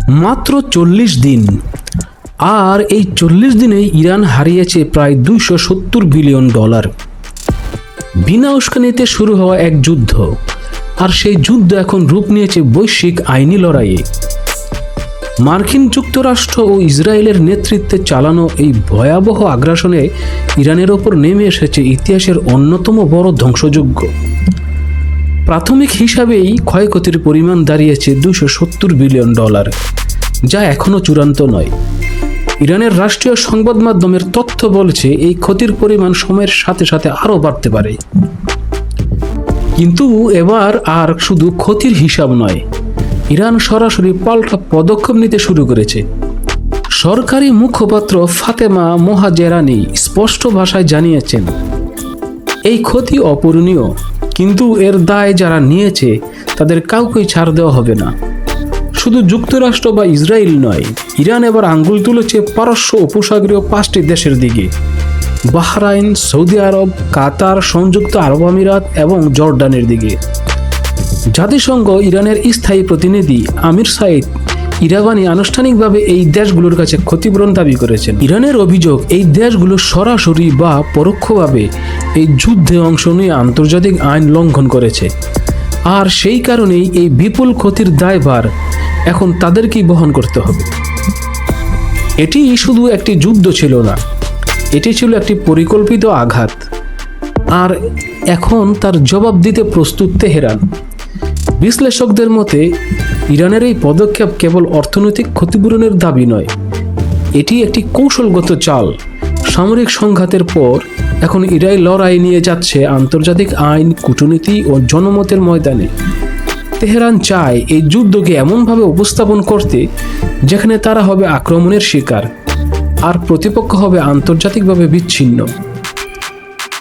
মাত্র 40 দিন, আর এই 40 দিনে ইরান হারিয়েছে প্রায় $270 বিলিয়ন। বিনা উস্কানিতে শুরু হওয়া এক যুদ্ধ, আর সেই যুদ্ধ এখন রূপ নিয়েছে বৈশ্বিক আইনি লড়াইয়ে। মার্কিন যুক্তরাষ্ট্র ও ইসরায়েলের নেতৃত্বে চালানো এই ভয়াবহ আগ্রাসনে ইরানের ওপর নেমে এসেছে ইতিহাসের অন্যতম বড় ধ্বংসযজ্ঞ। প্রাথমিক হিসাবেই ক্ষয়ক্ষতির পরিমাণ দাঁড়িয়েছে $270 বিলিয়ন, যা এখনও চূড়ান্ত নয়। ইরানের রাষ্ট্রীয় সংবাদ মাধ্যমের তথ্য বলছে এই ক্ষতির পরিমাণ সময়ের সাথে সাথে আরও বাড়তে পারে। কিন্তু এবার আর শুধু ক্ষতির হিসাব নয়, ইরান সরাসরি পাল্টা পদক্ষেপ নিতে শুরু করেছে। সরকারি মুখপাত্র ফাতেমা মোহাজেরানি স্পষ্ট ভাষায় জানিয়েছেন, এই ক্ষতি অপূরণীয়, কিন্তু এর দায় যারা নিয়েছে তাদের কাউকেই ছাড় দেওয়া হবে না। শুধু যুক্তরাষ্ট্র বা ইসরায়েল নয়, ইরান এবার আঙ্গুল তুলেছে পারস্য উপসাগরীয় 5টি দেশের দিকে: বাহরাইন, সৌদি আরব, কাতার, সংযুক্ত আরব আমিরাত এবং জর্ডানের দিকে। জাতিসংঘ ইরানের স্থায়ী প্রতিনিধি আমির সাইদ ইরাভানি আনুষ্ঠানিকভাবে এই দেশগুলোর কাছে ক্ষতিপূরণ দাবি করেছেন। ইরানের অভিযোগ, এই দেশগুলো সরাসরি বা পরোক্ষভাবে এই যুদ্ধে অংশ নিয়ে আন্তর্জাতিক আইন লঙ্ঘন করেছে, আর সেই কারণেই এই বিপুল ক্ষতির দায়ভার এখন তাদেরকেই বহন করতে হবে। এটি শুধু একটি যুদ্ধ ছিল না, এটি ছিল একটি পরিকল্পিত আঘাত, আর এখন তার জবাব দিতে প্রস্তুত তেহরান। বিশ্লেষকদের মতে ইরানের এই পদক্ষেপ কেবল অর্থনৈতিক ক্ষতিপূরণের দাবি নয়, এটি একটি কৌশলগত চাল। সামরিক সংঘাতের পর এখন ইরান লড়াই নিয়ে যাচ্ছে আন্তর্জাতিক আইন, কূটনীতি ও জনমতের ময়দানে। তেহরান চায় এই যুদ্ধকে এমনভাবে উপস্থাপন করতে যেখানে তারা হবে আক্রমণের শিকার, আর প্রতিপক্ষ হবে আন্তর্জাতিকভাবে বিচ্ছিন্ন।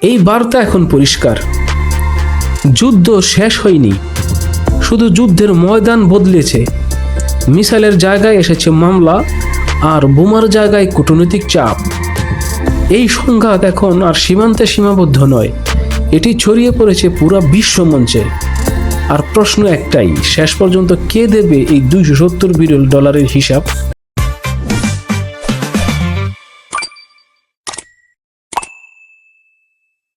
এই বার্তা এখন পরিষ্কার, যুদ্ধ শেষ হয়নি, শুধু যুদ্ধের ময়দান বদলেছে। মিসাইলের জায়গায় এসেছে মামলা, আর বোমার জায়গায় কূটনৈতিক চাপ। এই সংঘাত এখন আর সীমান্তে সীমাবদ্ধ নয়, এটি ছড়িয়ে পড়েছে পুরো বিশ্বমঞ্চে। আর প্রশ্ন একটাই, শেষ পর্যন্ত কে দেবে এই $270 বিলিয়ন হিসাব?